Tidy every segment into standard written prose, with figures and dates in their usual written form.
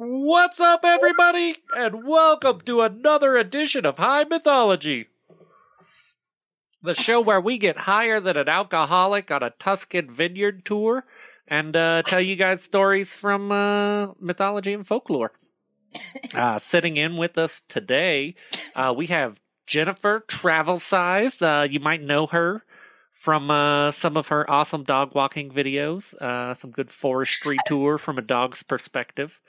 What's up, everybody, and welcome to another edition of High Mythology, the show where we get higher than an alcoholic on a Tuscan vineyard tour and tell you guys stories from mythology and folklore. Sitting in with us today, we have Jennifer Travel Size. You might know her from some of her awesome dog walking videos, some good forestry tour from a dog's perspective.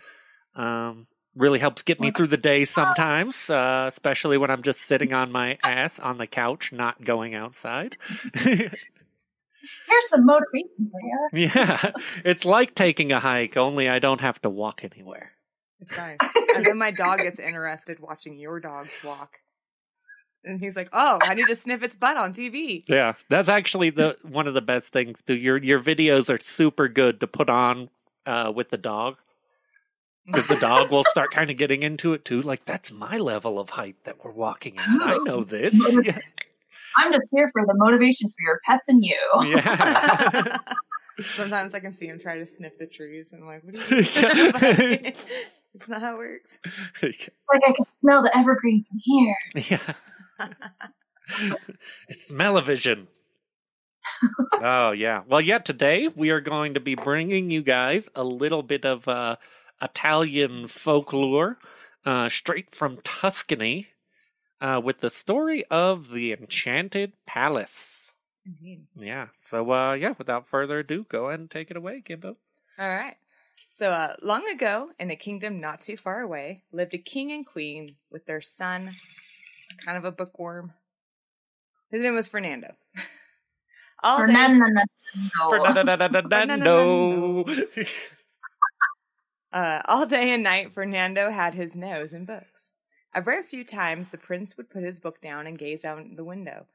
Really helps get me through the day sometimes, especially when I'm just sitting on my ass on the couch, not going outside. Here's some motivation for you. Yeah, it's like taking a hike, only I don't have to walk anywhere. It's nice. And then my dog gets interested watching your dogs walk. And he's like, oh, I need to sniff its butt on TV. Yeah, that's actually one of the best things. Your videos are super good to put on with the dog. Because the dog will start kind of getting into it too. Like, that's my level of height that we're walking at. I know this. Yeah. I'm just here for the motivation for your pets and you. Yeah. Sometimes I can see him try to sniff the trees. And I'm like, what are you doing? It's not how it works. Like, I can smell the evergreen from here. Yeah. It's smell-o-vision. Oh, yeah. Well, yeah, today we are going to be bringing you guys a little bit of Italian folklore, straight from Tuscany, with the story of the Enchanted Palace. Indeed. Yeah. So, without further ado, go ahead and take it away, Kimbo. All right. So, long ago, in a kingdom not too far away, lived a king and queen with their son, kind of a bookworm. His name was Fernando. Fernando. All day and night, Fernando had his nose in books. A very few times, the prince would put his book down and gaze out the window.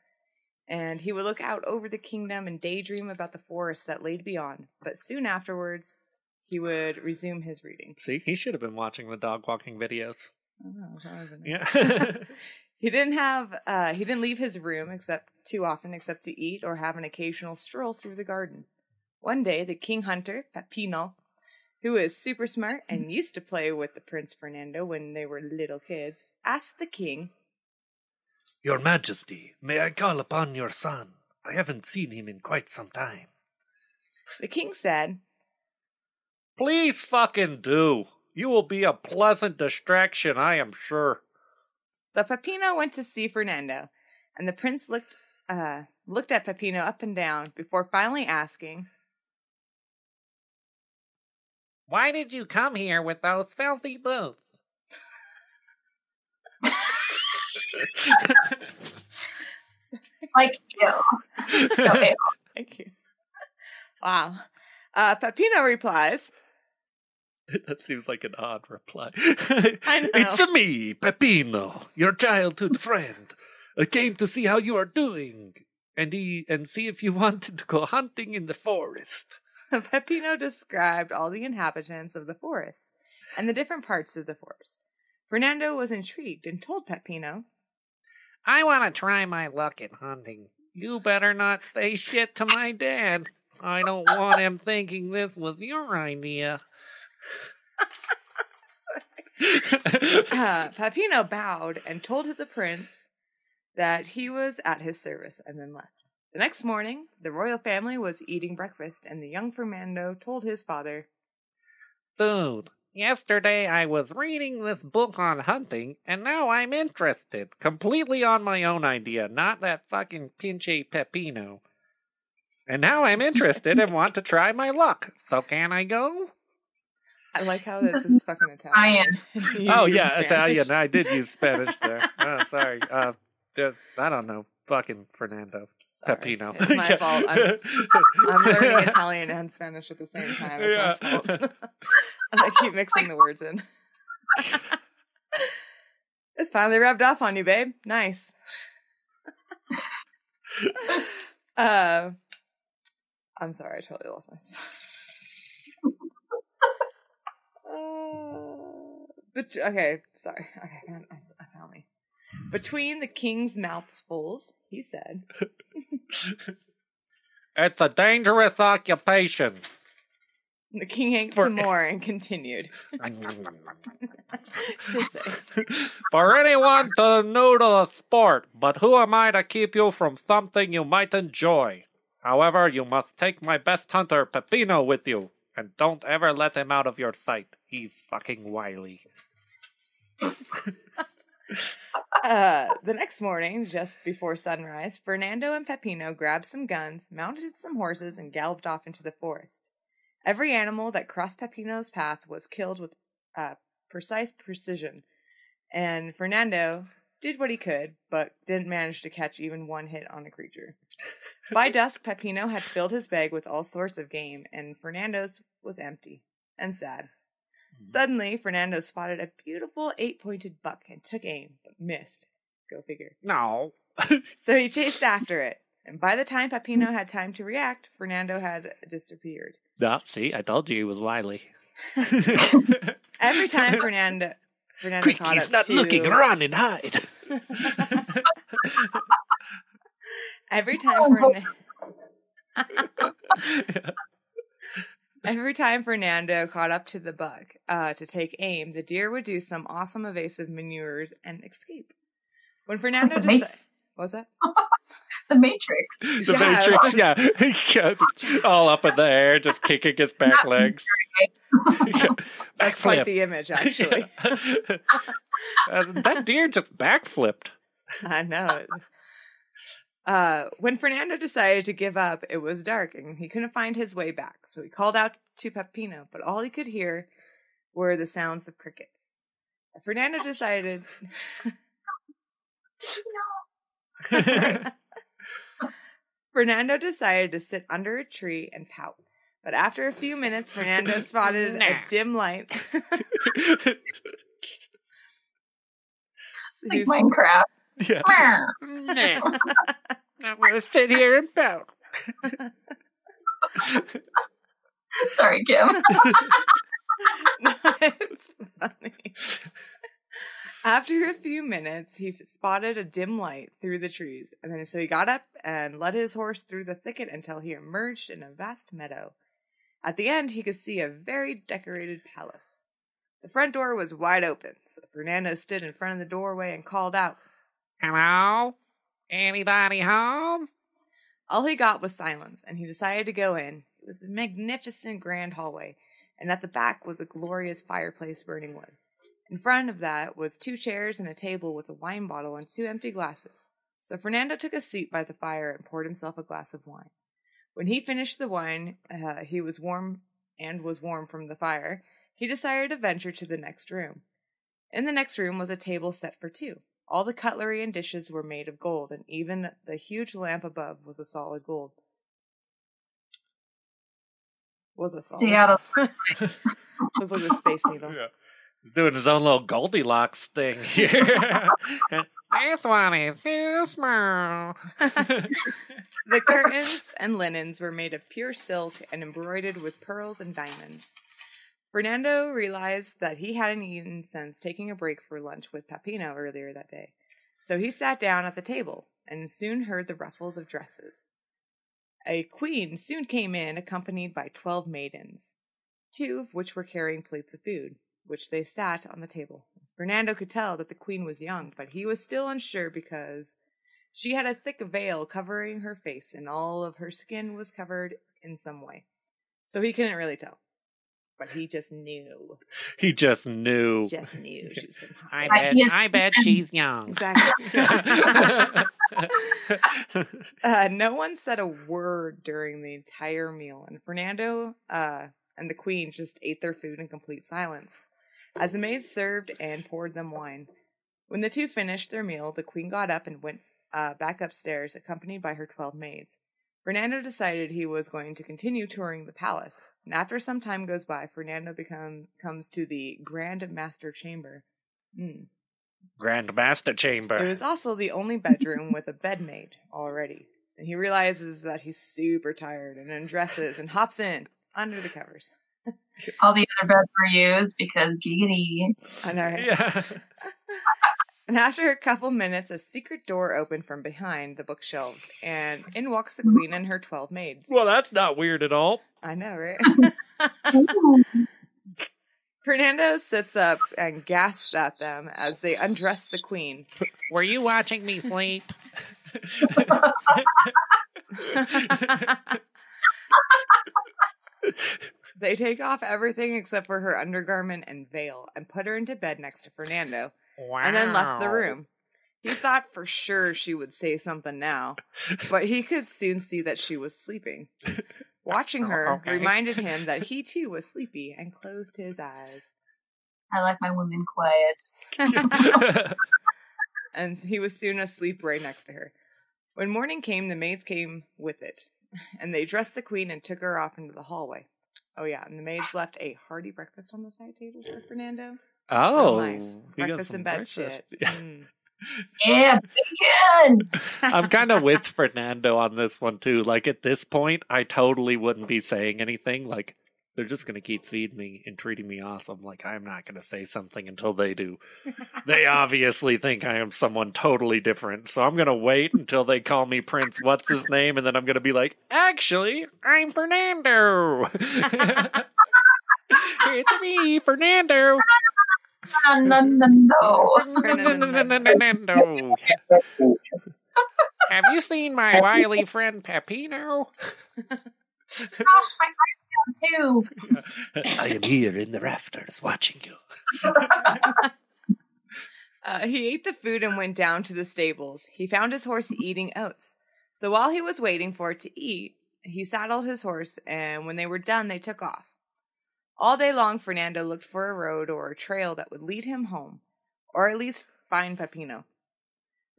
And he would look out over the kingdom and daydream about the forest that laid beyond. But soon afterwards, he would resume his reading. See, he should have been watching the dog walking videos. Oh, yeah. He didn't leave his room too often except to eat or have an occasional stroll through the garden. One day, the king hunter, Peppino, who is super smart and used to play with the Prince Fernando when they were little kids, asked the king, Your Majesty, may I call upon your son? I haven't seen him in quite some time. The king said, Please fucking do. You will be a pleasant distraction, I am sure. So Peppino went to see Fernando, and the prince looked at Peppino up and down before finally asking, Why did you come here with those filthy boots? Like, ew. Okay. Thank you. Wow. Peppino replies, That seems like an odd reply. I know. It's me, Peppino, your childhood friend. I came to see how you are doing, and see if you wanted to go hunting in the forest. Peppino described all the inhabitants of the forest and the different parts of the forest. Fernando was intrigued and told Peppino, I want to try my luck in hunting. You better not say shit to my dad. I don't want him thinking this was your idea. Peppino bowed and told the prince that he was at his service and then left. The next morning, the royal family was eating breakfast, and the young Fernando told his father, Dude, yesterday I was reading this book on hunting, and now I'm interested. Completely on my own idea, not that fucking pinche Peppino. And now I'm interested and want to try my luck. So can I go? I like how this is fucking Italian. Oh, yeah, Spanish. Italian. I did use Spanish there. Oh, sorry. I don't know. Fucking Fernando. Sorry. Peppino. It's my fault. I'm learning Italian and Spanish at the same time. It's my fault. And I keep mixing the words in. It's finally rubbed off on you, babe. Nice. I'm sorry, I totally lost my stuff. But okay, sorry. Okay, I found me. Between the king's mouthfuls, he said, It's a dangerous occupation. The king ate some more and continued to say, For anyone to noodle the sport, but who am I to keep you from something you might enjoy? However, you must take my best hunter, Peppino, with you, and don't ever let him out of your sight. He's fucking wily. The next morning, just before sunrise, Fernando and Peppino grabbed some guns, mounted some horses, and galloped off into the forest. Every animal that crossed Peppino's path was killed with precise precision, and Fernando did what he could, but didn't manage to catch even one hit on a creature. By dusk, Peppino had filled his bag with all sorts of game, and Fernando's was empty and sad. Suddenly, Fernando spotted a beautiful 8-pointed buck and took aim, but missed. Go figure. No. So he chased after it, and by the time Peppino had time to react, Fernando had disappeared. See, I told you he was wily. Every time Fernando Quick, caught he's up not to... looking, run and hide. Every time Fernando caught up to the buck to take aim, the deer would do some awesome evasive maneuvers and escape. When Fernando decided... What was that? The Matrix. The Matrix, yeah. All up in the air, just kicking his back legs. That's quite the image, actually. That deer just backflipped. I know. When Fernando decided to give up, it was dark and he couldn't find his way back. So he called out to Peppino, but all he could hear were the sounds of crickets. Fernando decided... Fernando decided to sit under a tree and pout. But after a few minutes, Fernando spotted a dim light. Like Minecraft. Yeah. I'm going to sit here and pout. Sorry, Kim. No, it's funny. After a few minutes, he spotted a dim light through the trees, and then so he got up and led his horse through the thicket until he emerged in a vast meadow. At the end, he could see a very decorated palace. The front door was wide open, so Fernando stood in front of the doorway and called out, Hello? Anybody home? All he got was silence, and he decided to go in. It was a magnificent grand hallway, and at the back was a glorious fireplace burning wood. In front of that was 2 chairs and a table with a wine bottle and 2 empty glasses. So Fernando took a seat by the fire and poured himself a glass of wine. When he finished the wine, he was warm from the fire. He decided to venture to the next room. In the next room was a table set for 2. All the cutlery and dishes were made of gold, and even the huge lamp above was a solid gold. Stay out of Looked like a space needle. Yeah. He's doing his own little Goldilocks thing here. This one is too small. The curtains and linens were made of pure silk and embroidered with pearls and diamonds. Fernando realized that he hadn't eaten since taking a break for lunch with Peppino earlier that day. So he sat down at the table and soon heard the ruffles of dresses. A queen soon came in, accompanied by 12 maidens, 2 of which were carrying plates of food, which they sat on the table. Fernando could tell that the queen was young, but he was still unsure because she had a thick veil covering her face and all of her skin was covered in some way. So he couldn't really tell. But he just knew. He just knew. She was some I bet she's young. Exactly. No one said a word during the entire meal, and Fernando and the queen just ate their food in complete silence, as the maids served and poured them wine. When the 2 finished their meal, the queen got up and went back upstairs, accompanied by her 12 maids. Fernando decided he was going to continue touring the palace, and after some time goes by, Fernando comes to the Grand Master Chamber. Grand Master Chamber. It was also the only bedroom with a bed made already. And he realizes that he's super tired and undresses and hops in under the covers. All the other beds were used because giggity. I know. Yeah. And after a couple minutes, a secret door opened from behind the bookshelves, and in walks the queen and her 12 maids. Well, that's not weird at all. I know, right? Fernando sits up and gasps at them as they undress the queen. Were you watching me sleep? They take off everything except for her undergarment and veil and put her into bed next to Fernando. Wow. And then left the room. He thought for sure she would say something now, but he could soon see that she was sleeping. Watching her reminded him that he too was sleepy and closed his eyes. I like my women quiet. And he was soon asleep right next to her. When morning came, the maids came with it, and they dressed the queen and took her off into the hallway. Oh yeah, and the maids left a hearty breakfast on the side table for Fernando. Oh, nice. Breakfast in bed shit. Yeah, bacon! I'm kind of with Fernando on this one, too. Like, at this point, I totally wouldn't be saying anything. Like, they're just going to keep feeding me and treating me awesome. Like, I'm not going to say something until they do. They obviously think I am someone totally different. So I'm going to wait until they call me Prince what's his name, and then I'm going to be like, actually, I'm Fernando. It's me, Fernando. No. Fernando. Have you seen my wily friend Peppino? Gosh, my heart too. I am here in the rafters watching you. He ate the food and went down to the stables. He found his horse eating oats. So while he was waiting for it to eat, he saddled his horse, and when they were done, they took off. All day long, Fernando looked for a road or a trail that would lead him home, or at least find Peppino.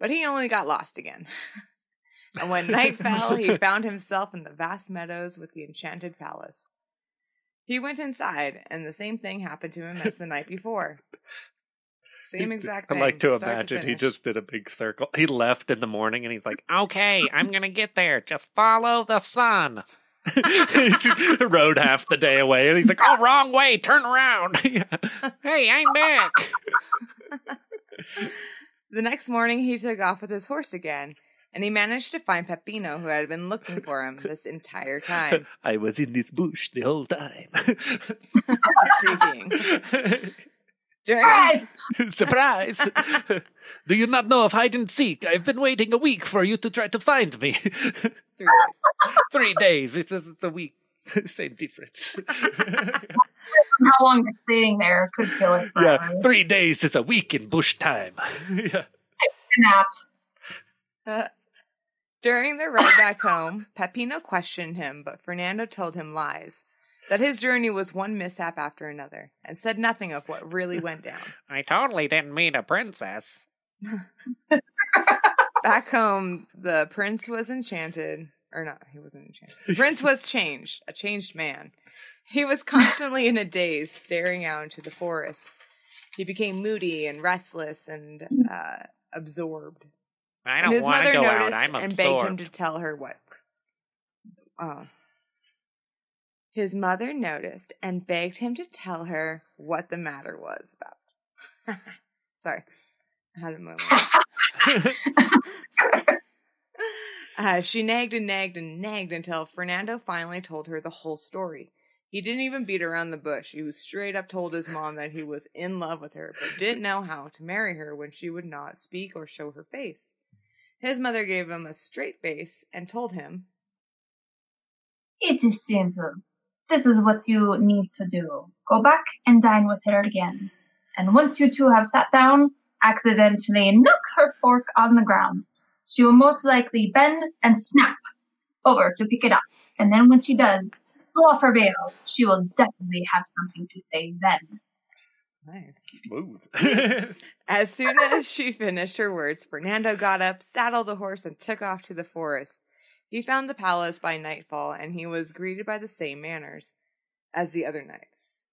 But he only got lost again. And when night fell, he found himself in the vast meadows with the Enchanted Palace. He went inside, and the same thing happened to him as the night before. Same exact thing. I like to start imagine he finish. just did a big circle. He left in the morning, and he's like, okay, I'm going to get there. Just follow the sun. He rode half the day away, and he's like, oh, wrong way, turn around. Hey, I'm back. The next morning, he took off with his horse again, and he managed to find Peppino, who had been looking for him this entire time. I was in this bush the whole time. Just creeping. Surprise! Surprise! Do you not know of hide and seek? I've been waiting a week for you to try to find me. 3 days. 3 days. It's a week. Same difference. How long you're staying there could feel like forever. Yeah, 3 days is a week in bush time. Yeah. Nap. During the ride back home, Peppino questioned him, but Fernando told him lies. That his journey was one mishap after another, and said nothing of what really went down. I totally didn't meet a princess. Back home, the prince was enchanted. Or not, he wasn't enchanted. The prince was changed, a changed man. He was constantly in a daze, staring out into the forest. He became moody and restless and absorbed. I And don't his want mother to go out. noticed I'm and begged him absorbed. to tell her what. His mother noticed and begged him to tell her what the matter was about. Sorry. I had a moment. She nagged and nagged and nagged until Fernando finally told her the whole story. He didn't even beat around the bush. He was straight up told his mom that he was in love with her, but didn't know how to marry her when she would not speak or show her face. His mother gave him a straight face and told him, It is simple. This is what you need to do. Go back and dine with her again. And once you two have sat down, accidentally knock her fork on the ground. She will most likely bend and snap over to pick it up. And then when she does, pull off her veil. She will definitely have something to say then. nice. Smooth. As soon as she finished her words, Fernando got up, saddled a horse, and took off to the forest. He found the palace by nightfall, and he was greeted by the same manners as the other knights.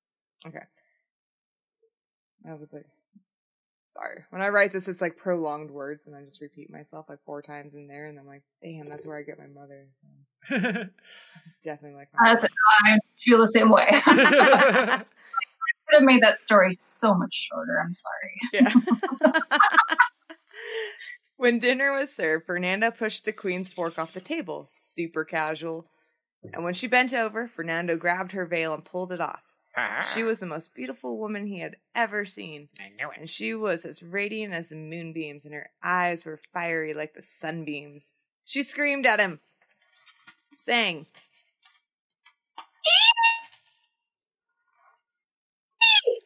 Okay. I was like, sorry. When I write this, it's like prolonged words, and I just repeat myself like 4 times in there, and I'm like, damn, that's where I get my mother. Definitely like my mother. I feel the same way. could have made that story so much shorter. I'm sorry. Yeah. When dinner was served, Fernando pushed the queen's fork off the table, super casual. And when she bent over, Fernando grabbed her veil and pulled it off. She was the most beautiful woman he had ever seen. I know it. And she was as radiant as the moonbeams, and her eyes were fiery like the sunbeams. She screamed at him, saying,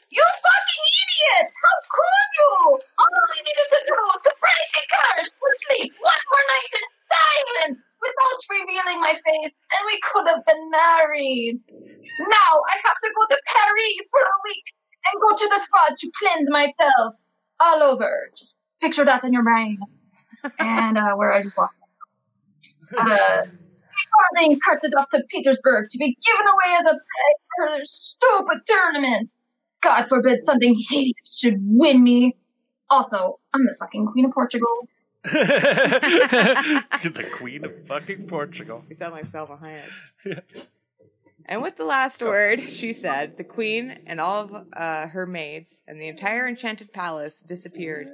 You fucking idiot! How could you? All we needed to do to break the curse was sleep one more night in silence without revealing my face, and we could have been married. Now I have to go to Paris for a week and go to the spa to cleanse myself all over. Just picture that in your brain. And where I just lost before being carted off to Petersburg to be given away as a prize for their stupid tournament. God forbid something hideous should win me. Also, I'm the fucking Queen of Portugal. The Queen of fucking Portugal. You sound like Salma Hayek. And with the last word, she said, the queen and all of her maids and the entire Enchanted Palace disappeared,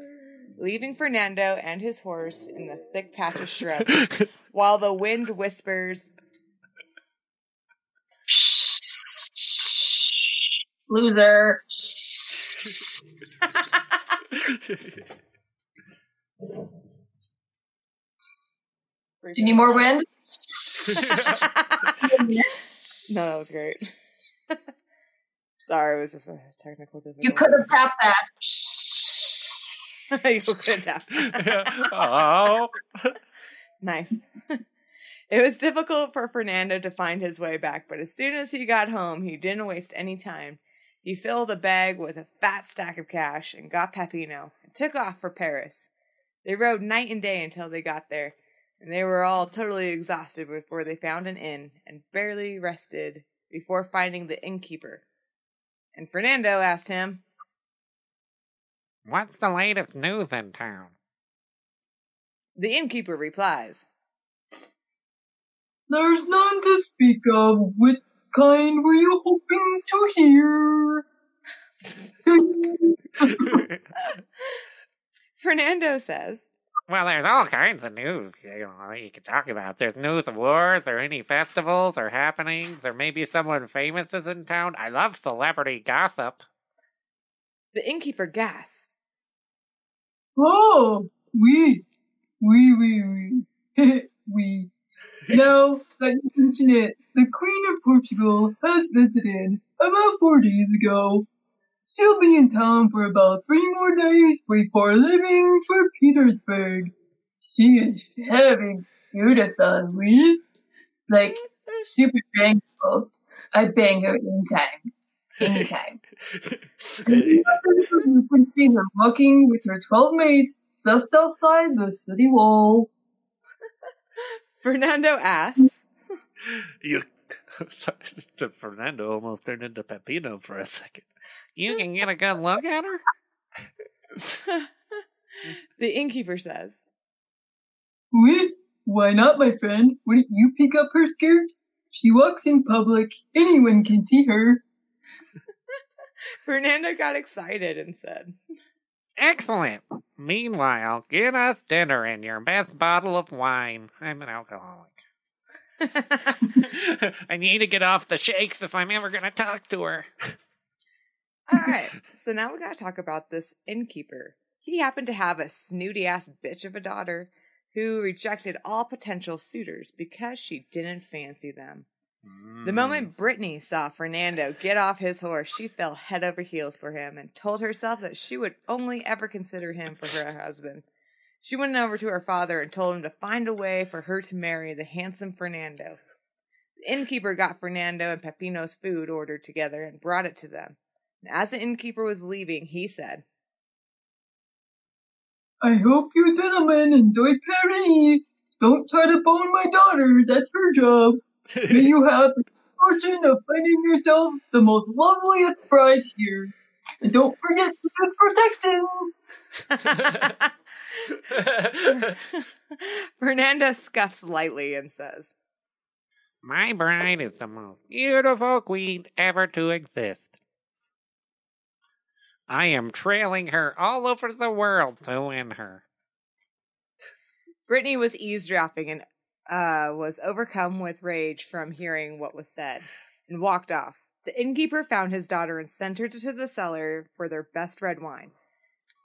leaving Fernando and his horse in the thick patch of shrubs, while the wind whispers, Loser. You need more wind? No, that was great. Sorry, it was just a technical difficulty. You could have tapped that. You could have. Oh. Nice. It was difficult for Fernando to find his way back, but as soon as he got home, he didn't waste any time. He filled a bag with a fat stack of cash and got Peppino and took off for Paris. They rode night and day until they got there, and they were all totally exhausted before they found an inn and barely rested before finding the innkeeper. And Fernando asked him, What's the latest news in town? The innkeeper replies, There's none to speak of. What kind were you hoping to hear? Fernando says, Well, there's all kinds of news that you can talk about. There's news of wars, or any festivals, or happenings, or maybe someone famous is in town. I love celebrity gossip. the innkeeper gasped. Oh, we. Now that you mention it, the Queen of Portugal has visited about 4 days ago. She'll be in town for about 3 more days before leaving for Petersburg. She is very beautiful, we. Like, super bangable. I bang her anytime. You can see her walking with her 12 mates just outside the city wall. Fernando asks, Fernando almost turned into Peppino for a second. You can get a good look at her? the innkeeper says, What? Why not, my friend? Wouldn't you pick up her skirt? She walks in public. Anyone can see her. Fernando got excited and said, Excellent. Meanwhile, get us dinner and your best bottle of wine. I'm an alcoholic. I need to get off the shakes if I'm ever going to talk to her. Alright, so now we gotta talk about this innkeeper. He happened to have a snooty-ass bitch of a daughter who rejected all potential suitors because she didn't fancy them. The moment Brittany saw Fernando get off his horse, she fell head over heels for him and told herself that she would only ever consider him for her husband. She went over to her father and told him to find a way for her to marry the handsome Fernando. The innkeeper got Fernando and Peppino's food ordered together and brought it to them. And as the innkeeper was leaving, he said, I hope you gentlemen enjoy Paris. Don't try to bone my daughter. That's her job. May you have the fortune of finding yourselves the most loveliest bride here. And don't forget to get protection. Fernando scuffs lightly and says, My bride is the most beautiful queen ever to exist. I am trailing her all over the world to win her. Brittany was eavesdropping and was overcome with rage from hearing what was said and walked off. The innkeeper found his daughter and sent her to the cellar for their best red wine.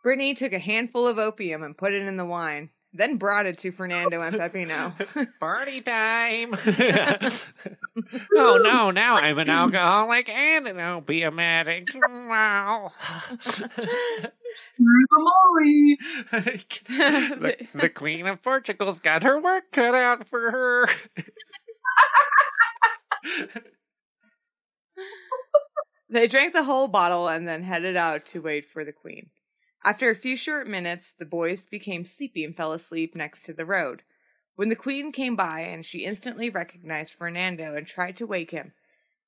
Brittany took a handful of opium and put it in the wine, then brought it to Fernando and Peppino. Party time! Oh no, now I'm an alcoholic and an opium addict. Wow. Here's a Molly. The Queen of Portugal's got her work cut out for her. They drank the whole bottle and then headed out to wait for the Queen. After a few short minutes, the boys became sleepy and fell asleep next to the road. When the Queen came by, and she instantly recognized Fernando and tried to wake him.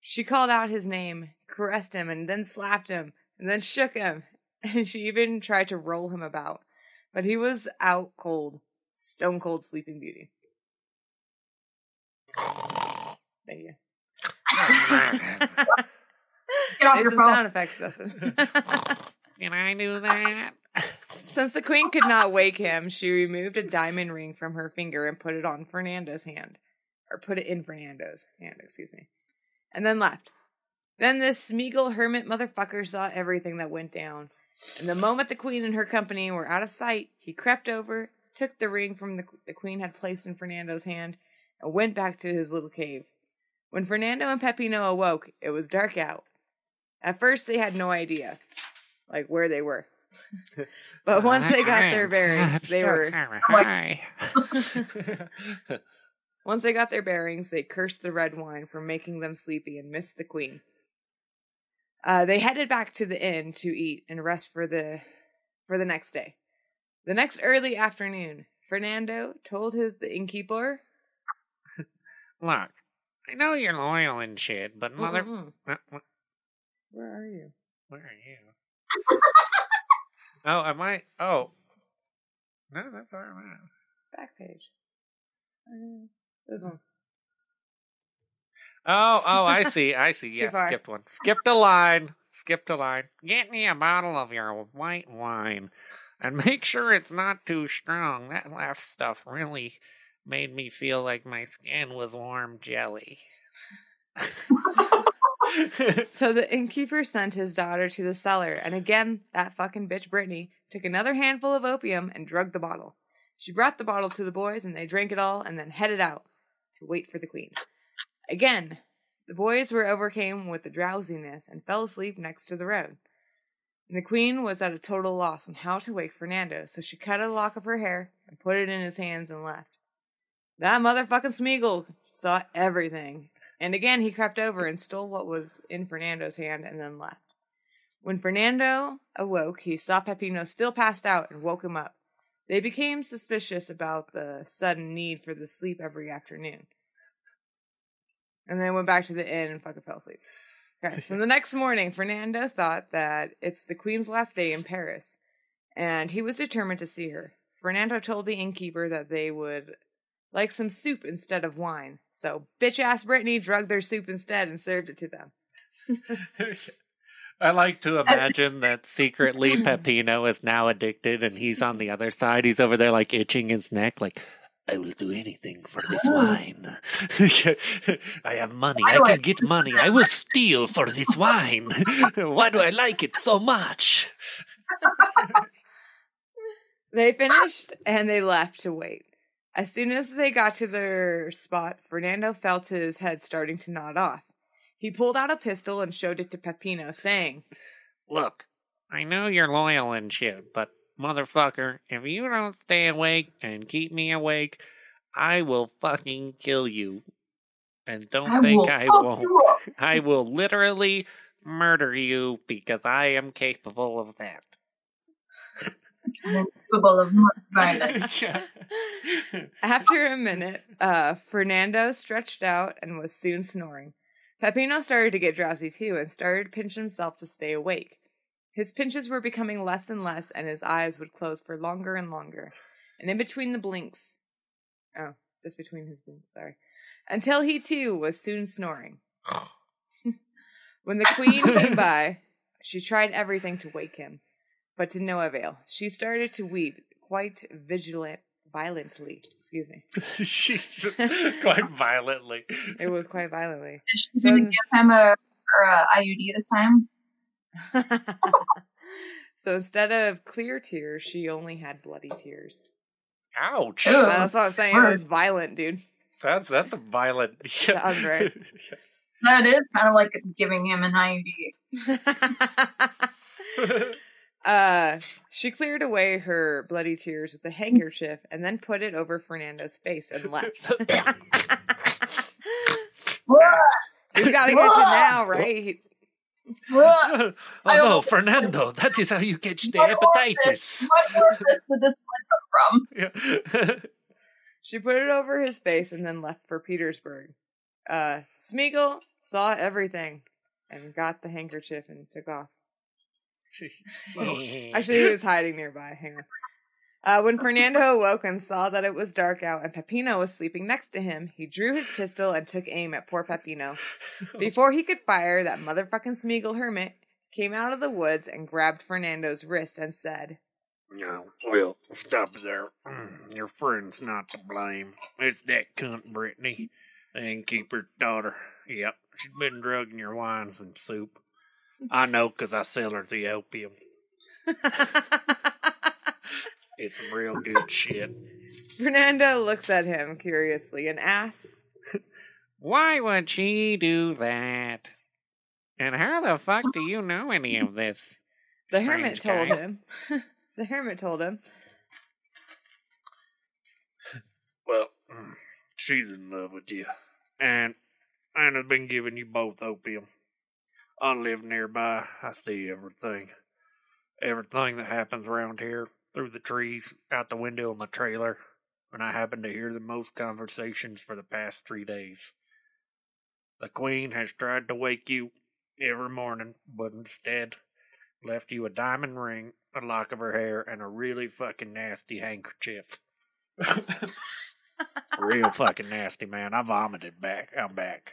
She called out his name, caressed him, and then slapped him, and then shook him, and she even tried to roll him about. But he was out cold, stone cold Sleeping Beauty. There you go. Get off Make your some phone. sound effects, Dustin. Can I do that? Since the Queen could not wake him, she removed a diamond ring from her finger and put it on Fernando's hand. Or put it in Fernando's hand, and then left. Then this Smeagol hermit motherfucker saw everything that went down. And the moment the Queen and her company were out of sight, he crept over, took the ring from the Queen had placed in Fernando's hand, and went back to his little cave. When Fernando and Peppino awoke, it was dark out. At first, they had no idea, where they were. But once they got their bearings, they were... Hi. Once they got their bearings, they cursed the red wine for making them sleepy and missed the Queen. They headed back to the inn to eat and rest for the next day. The next early afternoon, Fernando told the innkeeper... Look, I know you're loyal and shit, but mother... Where are you? Where are you? Oh, am I? Oh. No, that's where I'm at. Back page. This one. Oh, I see. Yes, far. skipped one. Skipped a line. Get me a bottle of your white wine. And make sure it's not too strong. That last stuff really made me feel like my skin was warm jelly. So the innkeeper sent his daughter to the cellar, and again, that fucking bitch Brittany took another handful of opium and drugged the bottle. She brought the bottle to the boys, and they drank it all, and then headed out to wait for the Queen. Again, the boys were overcome with the drowsiness and fell asleep next to the road. And the Queen was at a total loss on how to wake Fernando, so she cut a lock of her hair and put it in his hands and left. That motherfucking Smeagol saw everything. And again, he crept over and stole what was in Fernando's hand and then left. When Fernando awoke, he saw Peppino still passed out and woke him up. They became suspicious about the sudden need for the sleep every afternoon. And then went back to the inn and fucking fell asleep. Okay, so the next morning, Fernando thought that it's the Queen's last day in Paris, and he was determined to see her. Fernando told the innkeeper that they would like some soup instead of wine. So bitch-ass Brittany drugged their soup instead and served it to them. I like to imagine that secretly Peppino is now addicted and he's on the other side. He's over there itching his neck I will do anything for this wine. I have money. I can get money. I will steal for this wine. Why do I like it so much? They finished and they left to wait. As soon as they got to their spot, Fernando felt his head starting to nod off. He pulled out a pistol and showed it to Peppino, saying, Look, I know you're loyal and shit, but motherfucker, if you don't stay awake and keep me awake, I will fucking kill you. And don't think I won't. I will literally murder you because I am capable of that. Capable of much violence. After a minute, Fernando stretched out and was soon snoring. Peppino started to get drowsy too and started to pinch himself to stay awake. His pinches were becoming less and less, and his eyes would close for longer and longer. And in between the blinks... Oh, just between his blinks, sorry. Until he too was soon snoring. When the Queen came by, She tried everything to wake him, but to no avail. She started to weep quite violently. Excuse me. Jesus, quite violently. It was quite violently. Is she going to give him a IUD this time? So instead of clear tears, she only had bloody tears. Ouch. Ew. That's what I'm saying. It was violent, dude. That's a violent. Sounds right. That is kind of like giving him an IUD. She cleared away her bloody tears with a handkerchief and then put it over Fernando's face and left. He's got to get you now, right? Oh no, Fernando, that is how you catch the hepatitis. What orifice did this blood come from? Yeah. She put it over his face and then left for Petersburg. Smeagol saw everything and got the handkerchief and took off. Actually, he was hiding nearby. Hang on. When Fernando awoke and saw that it was dark out and Peppino was sleeping next to him, he drew his pistol and took aim at poor Peppino. Before he could fire, that motherfucking Smeagol hermit came out of the woods and grabbed Fernando's wrist and said, No, well, stop there. Your friend's not to blame. It's that cunt Brittany, the innkeeper's daughter. Yep, she's been drugging your wines and soup. I know, 'cause I sell her the opium. It's some real good shit. Fernando looks at him curiously and asks, Why would she do that? And how the fuck do you know any of this? The hermit told guy? him. The hermit told him. Well, she's in love with you. And Anna's been giving you both opium. I live nearby. I see everything. Everything that happens around here. Through the trees, out the window of my trailer. And I happen to hear the most conversations for the past 3 days. The Queen has tried to wake you every morning, but instead left you a diamond ring, a lock of her hair, and a really fucking nasty handkerchief. Real fucking nasty, man. I vomited back. I'm back.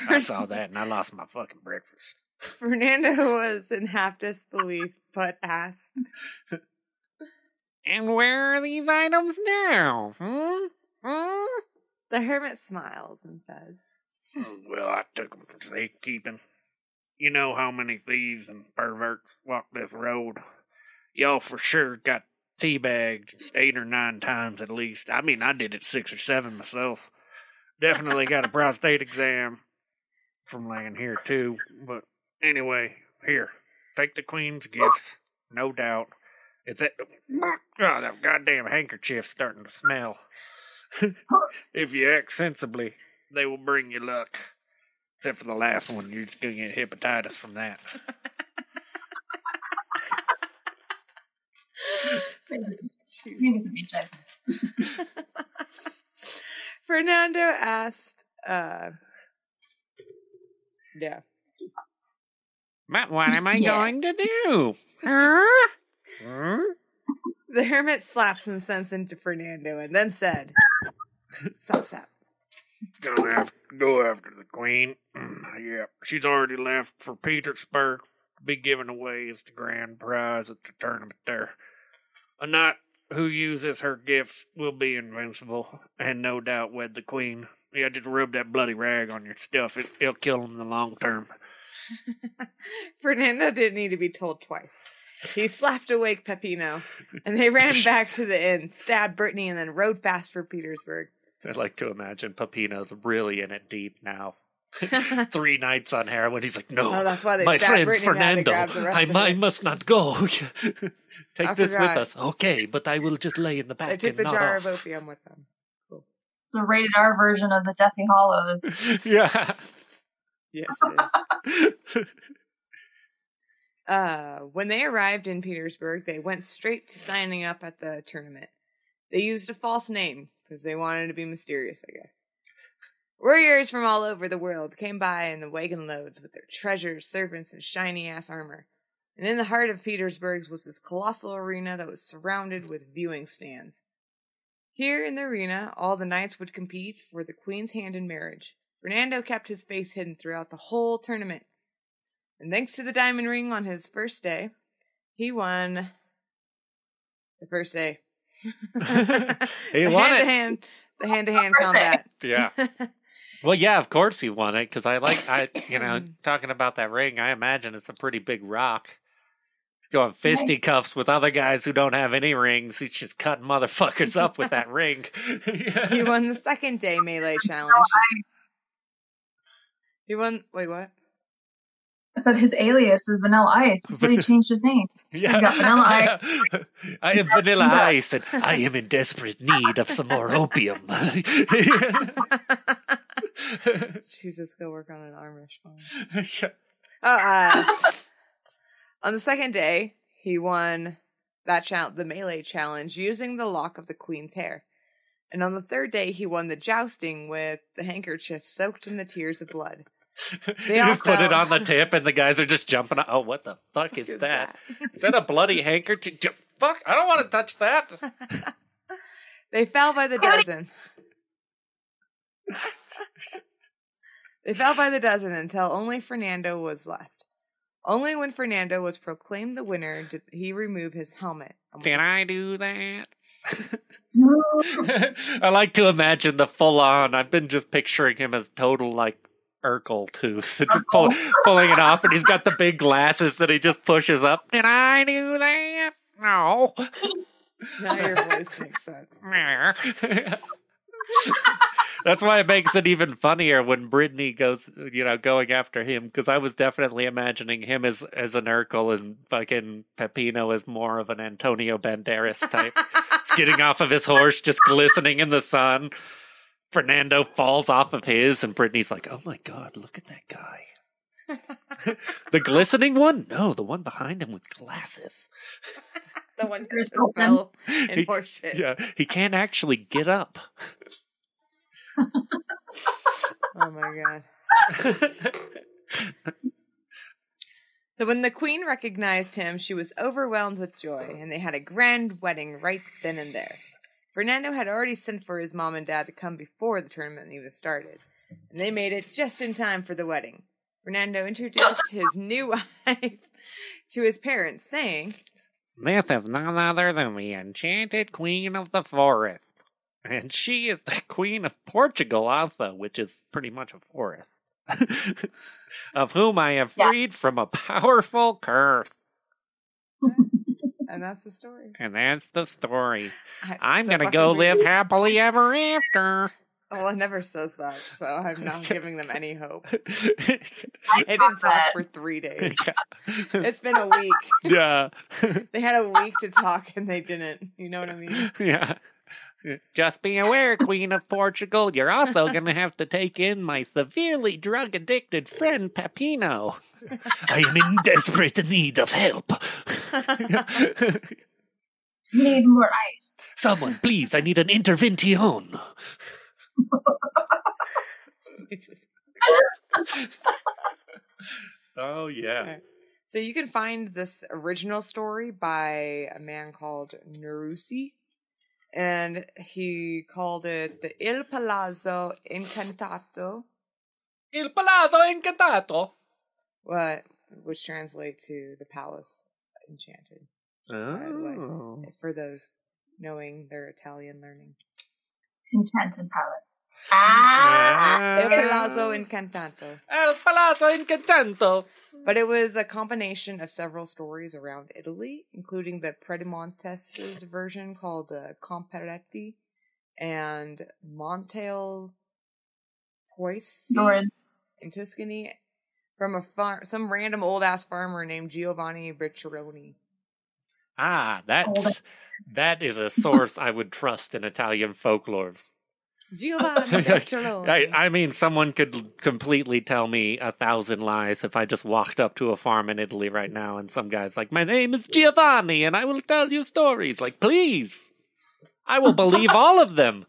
I saw that and I lost my fucking breakfast. Fernando was in half disbelief, but asked, And where are these items now? The hermit smiles and says, Well, I took them for safekeeping. You know how many thieves and perverts walk this road. Y'all for sure got teabagged 8 or 9 times at least. I mean, I did it 6 or 7 myself. Definitely got a prostate exam from laying here too. But anyway, here, take the Queen's gifts, no doubt. It's that, that goddamn handkerchief's starting to smell. If you act sensibly, they will bring you luck. Except for the last one, you're just going to get hepatitis from that. Maybe some HIV. Fernando asked, yeah. But what am I Yeah. going to do? The hermit slapped some sense into Fernando and then said, Stop. Gonna have to go after the Queen. Yeah, she's already left for Petersburg to be given away as the grand prize at the tournament there. A knight who uses her gifts will be invincible, and no doubt wed the Queen. Yeah, just rub that bloody rag on your stuff. It'll kill him in the long term. Fernando didn't need to be told twice. He slapped awake Peppino, and they ran back to the inn, stabbed Brittany, and then rode fast for Petersburg. I'd like to imagine Peppino's really in it deep now. 3 nights on heroin. He's like, no, Oh, that's why they my stabbed friend Brittany and had to Fernando, grab the rest of I it. must not go. Take I this forgot. with us. Okay, but I will just lay in the back They took and the not jar off. of opium with them. It's a rated R version of the Deathly Hollows. Yeah. Yes, it is. When they arrived in Petersburg, they went straight to signing up at the tournament. They used a false name because they wanted to be mysterious, I guess. Warriors from all over the world came by in the wagon loads with their treasures, servants, and shiny-ass armor. And in the heart of Petersburg was this colossal arena that was surrounded with viewing stands. Here in the arena, all the knights would compete for the Queen's hand in marriage. Fernando kept his face hidden throughout the whole tournament. And thanks to the diamond ring on his first day, he won the first day. He won it. The hand-to-hand combat. Yeah. Well, yeah, of course he won it, because talking about that ring, I imagine it's a pretty big rock. He's going fisticuffs with other guys who don't have any rings. He's just cutting motherfuckers up with that ring. He won the second day melee challenge. He won. Wait, what? I said his alias is Vanilla Ice. He said he changed his name. Yeah. He got Vanilla Ice. I am Vanilla Ice, and I am in desperate need of some more opium. Jesus, go work on an Amish farm. On the second day, he won the melee challenge using the lock of the queen's hair. And on the third day, he won the jousting with the handkerchief soaked in the tears of blood. They just put it on the tip, and the guys are just jumping. Oh, what the fuck is that? Is that a bloody handkerchief? Fuck! I don't want to touch that. They fell by the dozen. They fell by the dozen until only Fernando was left. Only when Fernando was proclaimed the winner did he remove his helmet. Can I do that? I like to imagine the full-on. I've been just picturing him as total, Urkel, too. So just pulling it off, and he's got the big glasses that he just pushes up. Did I do that? No. Now your voice makes sense. That's why it makes it even funnier when Brittany goes, going after him, because I was definitely imagining him as an Urkel, and fucking Peppino as more of an Antonio Banderas type. He's getting off of his horse, just glistening in the sun. Fernando falls off of his, and Brittany's like, oh my god, look at that guy. The glistening one? No, the one behind him with glasses. The one who just fell in horseshit. Yeah, he can't actually get up. Oh my god. So when the queen recognized him, she was overwhelmed with joy, and they had a grand wedding right then and there. Fernando had already sent for his mom and dad to come before the tournament even started, and they made it just in time for the wedding. Fernando introduced his new wife to his parents, saying, "This is none other than the Enchanted Queen of the Forest. And she is the Queen of Portugal also, which is pretty much a forest, of whom I have freed from a powerful curse." And that's the story. And that's the story. I'm so going to go live happily ever after. Well, it never says that, so I'm not giving them any hope. It didn't talk for 3 days. Yeah. It's been a week. Yeah. They had a week to talk, and they didn't. You know what I mean? Yeah. Just be aware, Queen of Portugal, you're also going to have to take in my severely drug-addicted friend Peppino. I am in desperate need of help. Need more ice. Someone, please, I need an intervention. Oh, yeah. Okay. So you can find this original story by a man called Jynaroo. And he called it the Il Palazzo Incantato. Il Palazzo Incantato. Which translates to the Palace Enchanted. Oh. For those knowing their Italian learning. Enchanted Palace. Il Palazzo Incantato. Il Palazzo Incantato. But it was a combination of several stories around Italy, including the Piedmontese's version called the Comperetti and Monteil Poisi in Tuscany from some random old-ass farmer named Giovanni Bicciaroni. That is a source I would trust in Italian folklore. Giovanni Bicciaroni. I mean, someone could completely tell me 1,000 lies if I just walked up to a farm in Italy right now and some guy's like, my name is Giovanni and I will tell you stories. Like, please, I will believe all of them.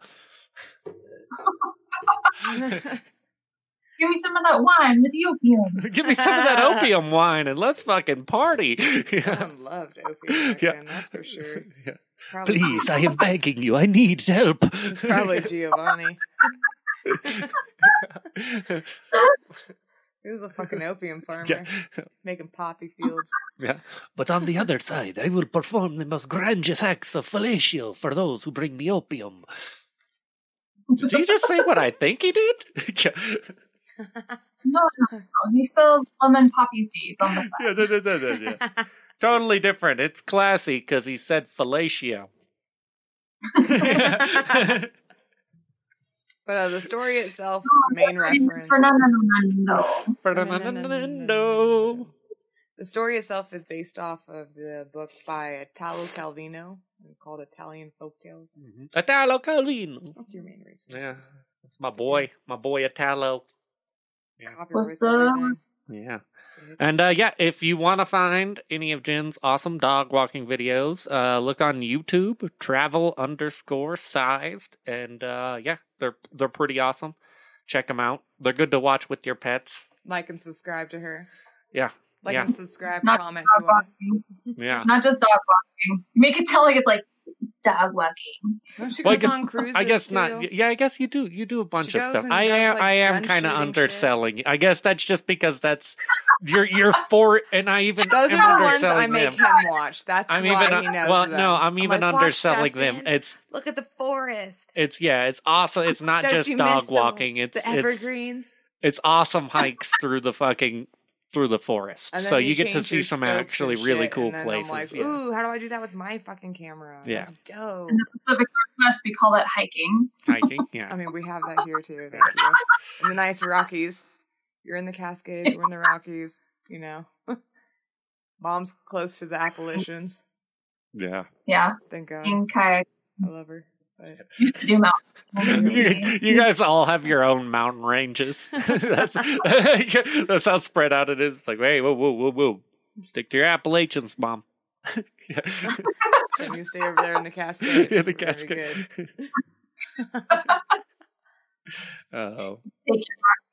Give me some of that wine with the opium. Give me some of that opium wine and let's fucking party. Someone loved opium back then, that's for sure. Yeah. Please, I am begging you. I need help. It's probably Giovanni. He was a fucking opium farmer. Yeah. Making poppy fields. Yeah. But on the other side, I will perform the most grandiose acts of fellatio for those who bring me opium. Did you just say what I think he did? No. He sells lemon poppy seeds on the side. Yeah. Totally different. It's classy because he said fellatio. But the story itself, main reference. Fernando. The story itself is based off of the book by Italo Calvino. It's called Italian Folktales. Italo Calvino. What's your main resources? Yeah, it's my boy Italo. Yeah. Copyrights, everything. Yeah. And if you want to find any of Jen's awesome dog walking videos, look on YouTube, travel_sized, and they're pretty awesome. Check them out. They're good to watch with your pets. Like and subscribe to her. Yeah. Like and subscribe, Not comment dog to us. walking. Yeah. Not just dog walking. Make it sound like it's like dog walking. No, she goes on cruises. I guess too. not. Yeah, I guess you do. You do a bunch She of goes stuff. and I does, am gun kind of shooting underselling. I guess that's just because that's you're for, and I even Those am are the ones I underselling make them. him watch. That's I'm why even he knows well, them. no, I'm even like, underselling "Watch, them. Justin. Look at the forest. It's awesome. It's not Don't just you dog miss walking. the It's evergreens. it's awesome hikes through the forest. And then so he you get to changed see your some scopes actually and really shit, cool and then places. I'm like, Yeah. ooh, how do I do that with my fucking camera? Yeah. That's dope. In the Pacific Northwest, we call that hiking. Hiking, yeah. I mean, we have that here too. Thank you. In the nice Rockies. You're in the Cascades. We're in the Rockies. You know. Mom's close to the Appalachians. Yeah. Yeah. Thank God. In kayak. I love her. But Used to do mountains. You guys all have your own mountain ranges. That's how spread out it is. It's like, hey, whoa. Stick to your Appalachians, Mom. can you stay over there in the Cascades? Yeah, the Very Cascades. good. Oh.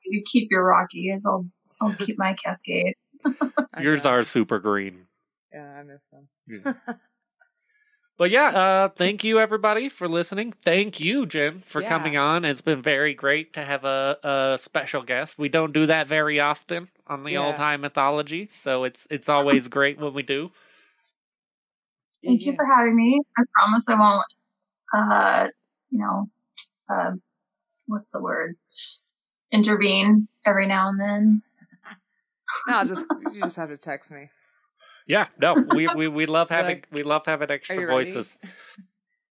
You keep your Rockies. I'll keep my Cascades. Yours are super green. Yeah, I miss them. Yeah. But thank you everybody for listening. Thank you, Jen, for coming on. It's been very great to have a special guest. We don't do that very often on the Old High Mythology, so it's always great when we do. Thank you for having me. I promise I won't, what's the word? Intervene every now and then. No, you just have to text me. Yeah, no, we love having extra voices.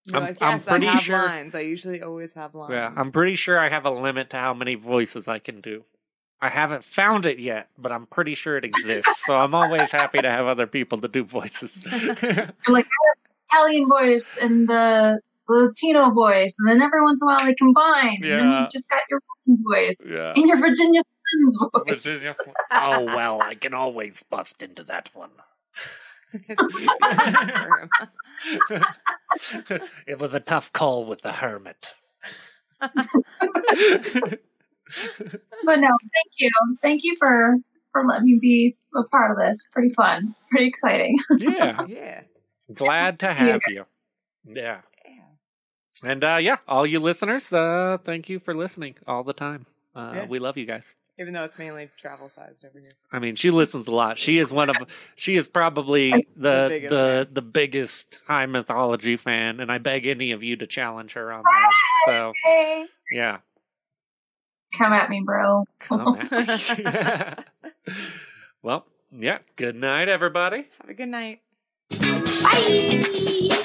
Like, yes, I have lines. I usually always have lines. Yeah, I'm pretty sure I have a limit to how many voices I can do. I haven't found it yet, but I'm pretty sure it exists. So I'm always happy to have other people to do voices. Like I have Italian voice and the Latino voice, and then every once in a while they combine. Yeah. And then you just got your voice Yeah. and your Virginia Slims voice. Oh well, I can always bust into that one. It's easy for him. It was a tough call with the hermit. But no, thank you. Thank you for letting me be a part of this. Pretty fun. Pretty exciting. Yeah. Glad to have you. Yeah. And all you listeners, thank you for listening all the time. We love you guys. Even though it's mainly travel sized over here. I mean, she listens a lot. She is probably the biggest high mythology fan, and I beg any of you to challenge her on that. So, yeah. Come at me, bro. Come at me. Well, yeah. Good night, everybody. Have a good night. Bye.